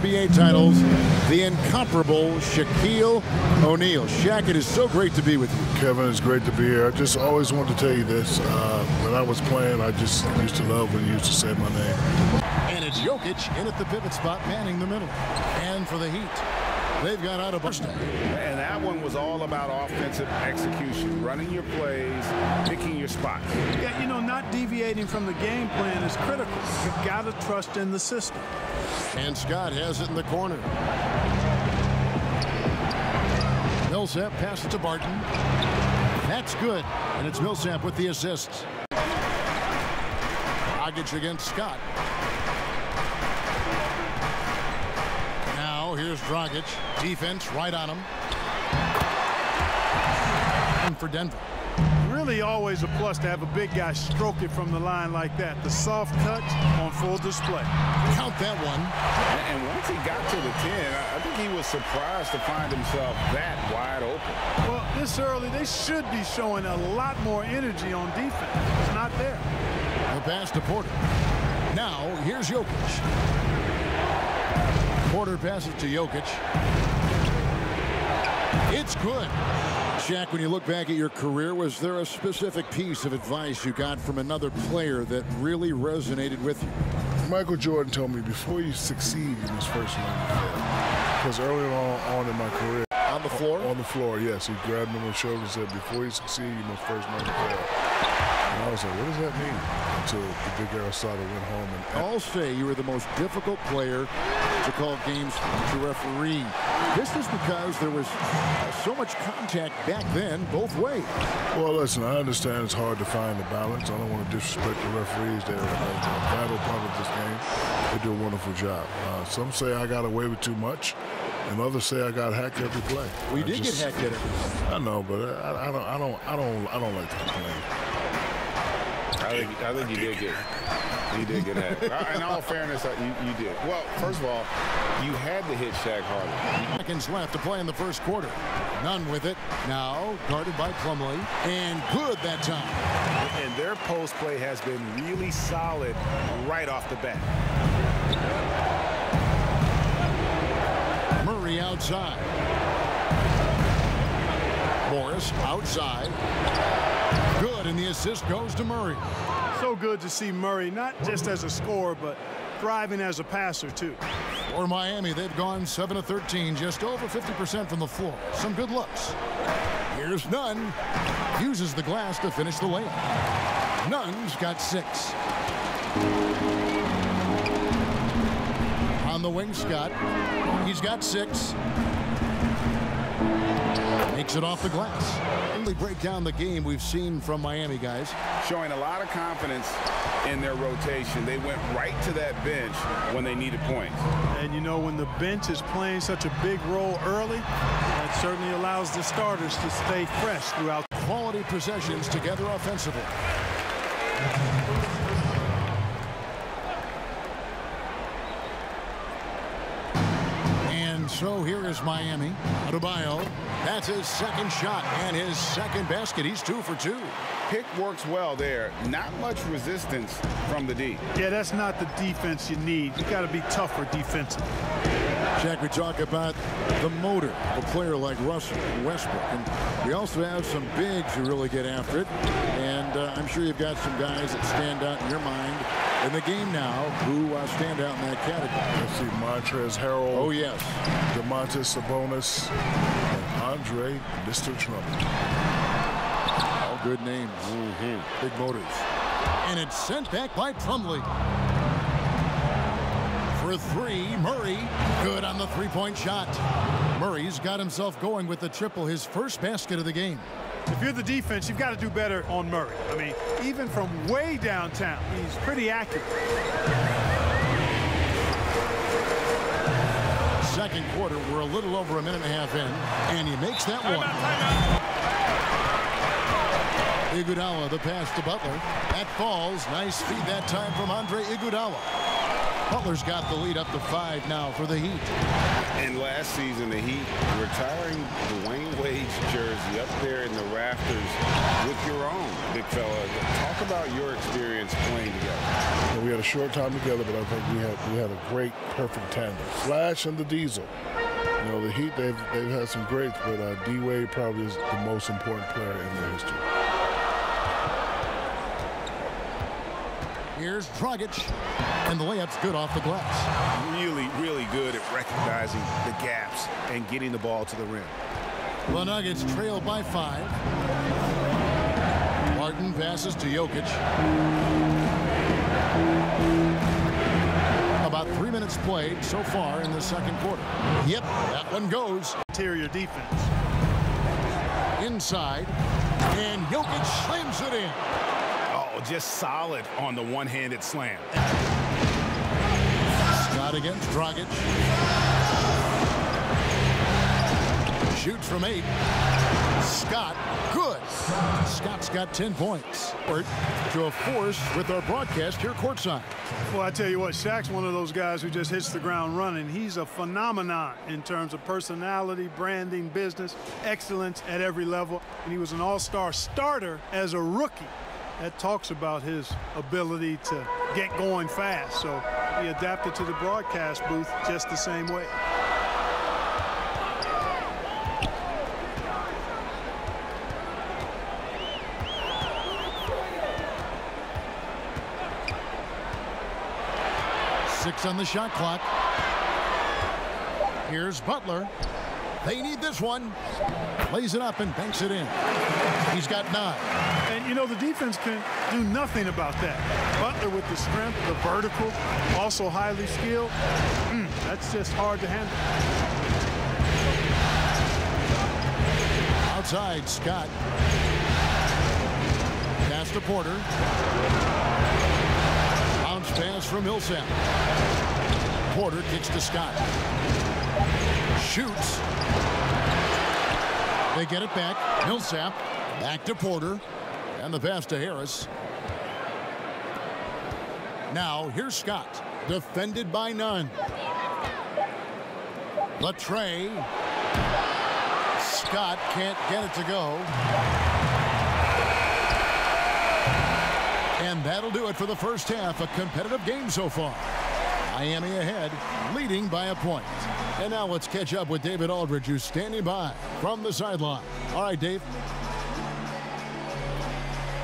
NBA titles, the incomparable Shaquille O'Neal. Shaq, it is so great to be with you. Kevin, it's great to be here. I just always wanted to tell you this. When I was playing, I just used to love when you used to say my name. And it's Jokic in at the pivot spot, manning the middle. And for the Heat, they've got out of Boston. And that one was all about offensive execution, running your plays, picking your spots. Yeah, you know, not deviating from the game plan is critical. You've got to trust in the system. And Scott has it in the corner. Millsap passes to Barton. That's good. And it's Millsap with the assists. Dragic against Scott. Now here's Dragic. Defense right on him. And for Denver. Really always a plus to have a big guy stroke it from the line like that. The soft touch on full display. Count that one. And once he got to the 10, I think he was surprised to find himself that wide open. Well, this early, they should be showing a lot more energy on defense. It's not there. The pass to Porter. Now, here's Jokic. Porter passes to Jokic. It's good. Shaq, when you look back at your career, was there a specific piece of advice you got from another player that really resonated with you? Michael Jordan told me before you succeed, you must first learn to fail. Because early on in my career, on the floor? On the floor, yes. He grabbed me on the shoulder and said, before you succeed, you must first learn to fail. And I was like, what does that mean? Until the big Aristotle went home. And I'll say you were the most difficult player to call games to referee. This is because there was so much contact back then, both ways. Well, listen, I understand it's hard to find the balance. I don't want to disrespect the referees. They're a vital part of this game. They do a wonderful job. Some say I got away with too much, and others say I got hacked every play. We did get hacked at it. I know, but I don't like to complain. I think you did get hacked. In all fairness, you did. Well, first of all, you had to hit Shaq harder. Seconds left to play in the first quarter. None with it. Now guarded by Plumlee. And good that time. And their post play has been really solid right off the bat. Murray outside. Morris outside. Good, and the assist goes to Murray. So good to see Murray, not just as a scorer, but thriving as a passer, too. For Miami, they've gone 7 of 13, just over 50% from the floor. Some good looks. Here's Nunn. Uses the glass to finish the layup. Nunn's got 6. On the wing, Scott. He's got 6. Makes it off the glass. Really break down the game we've seen from Miami, guys. Showing a lot of confidence in their rotation. They went right to that bench when they needed points. And you know, when the bench is playing such a big role early, that certainly allows the starters to stay fresh throughout. Quality possessions together offensively. And so here is Miami. Adebayo. That's his second shot and his second basket. He's 2 for 2. Pick works well there. Not much resistance from the D. Yeah, that's not the defense you need. You got to be tougher defensively. Jack, we talk about the motor of a player like Russell Westbrook. And we also have some bigs who really get after it. And I'm sure you've got some guys that stand out in your mind in the game now who stand out in that category. Let's see, Montrezl Harrell. Oh, yes. Domantas Sabonis. And Andre Mr. Trump. All good names. Big motors. And it's sent back by Plumlee. For 3, Murray. Good on the three-point shot. Murray's got himself going with the triple, his first basket of the game. If you're the defense, you've got to do better on Murray. I mean, even from way downtown, he's pretty accurate. Second quarter, we're a little over a minute and a half in, and he makes that one. Iguodala, the pass to Butler. That falls. Nice feed that time from Andre Iguodala. Butler's got the lead up to 5 now for the Heat. And last season, the Heat retiring Dwayne Wade's jersey up there in the rafters with your own, big fella. Talk about your experience playing together. Well, we had a short time together, but I think we had a great, perfect tandem. Flash and the Diesel. You know, the Heat, they've had some greats, but D. Wade probably is the most important player in their history. Here's Dragic, and the layup's good off the glass. Really, really good at recognizing the gaps and getting the ball to the rim. The Nuggets trail by 5. Martin passes to Jokic. About 3 minutes played so far in the second quarter. Yep, that one goes. Interior defense. Inside, and Jokic slams it in. Oh, just solid on the one-handed slam. Scott against Dragic. Shoots from 8. Scott, good. Scott's got 10 points. To a force with our broadcast here courtside. Well, I tell you what, Shaq's one of those guys who just hits the ground running. He's a phenomenon in terms of personality, branding, business, excellence at every level. And he was an all-star starter as a rookie. That talks about his ability to get going fast. So he adapted to the broadcast booth just the same way. Six on the shot clock. Here's Butler. They need this one. Lays it up and banks it in. He's got 9. And, you know, the defense can do nothing about that. Butler with the strength, the vertical, also highly skilled. That's just hard to handle. Outside, Scott. Pass to Porter. Bounce pass from Millsap. Porter kicks to Scott. Shoots. They get it back. Millsap back to Porter. And the pass to Harris. Now here's Scott. Defended by none. Latrey. Scott can't get it to go. And that'll do it for the first half. A competitive game so far. Miami ahead, leading by a point. And now let's catch up with David Aldridge, who's standing by from the sideline. All right, Dave.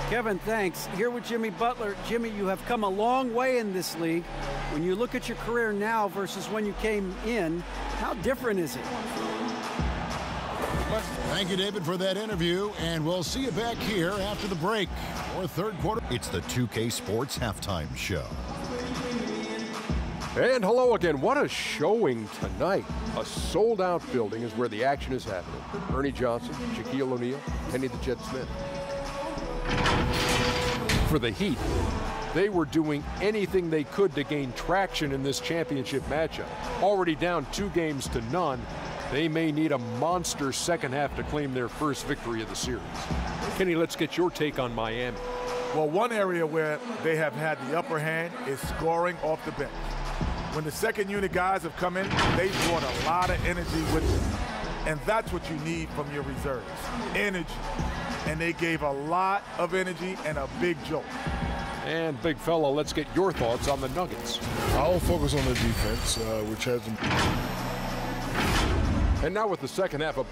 Kevin, thanks. Here with Jimmy Butler. Jimmy, you have come a long way in this league. When you look at your career now versus when you came in, how different is it? Thank you, David, for that interview, and we'll see you back here after the break for third quarter. It's the 2K Sports Halftime Show. And hello again. What a showing tonight. A sold-out building is where the action is happening. Ernie Johnson, Shaquille O'Neal, Kenny the Jet Smith. For the Heat, they were doing anything they could to gain traction in this championship matchup. Already down 2-0, they may need a monster second half to claim their first victory of the series. Kenny, let's get your take on Miami. Well, one area where they have had the upper hand is scoring off the bench. When the second unit guys have come in, they've brought a lot of energy with them. And that's what you need from your reserves, energy. And they gave a lot of energy and a big jolt. And big fella, let's get your thoughts on the Nuggets. I'll focus on the defense, which has... And now with the second half of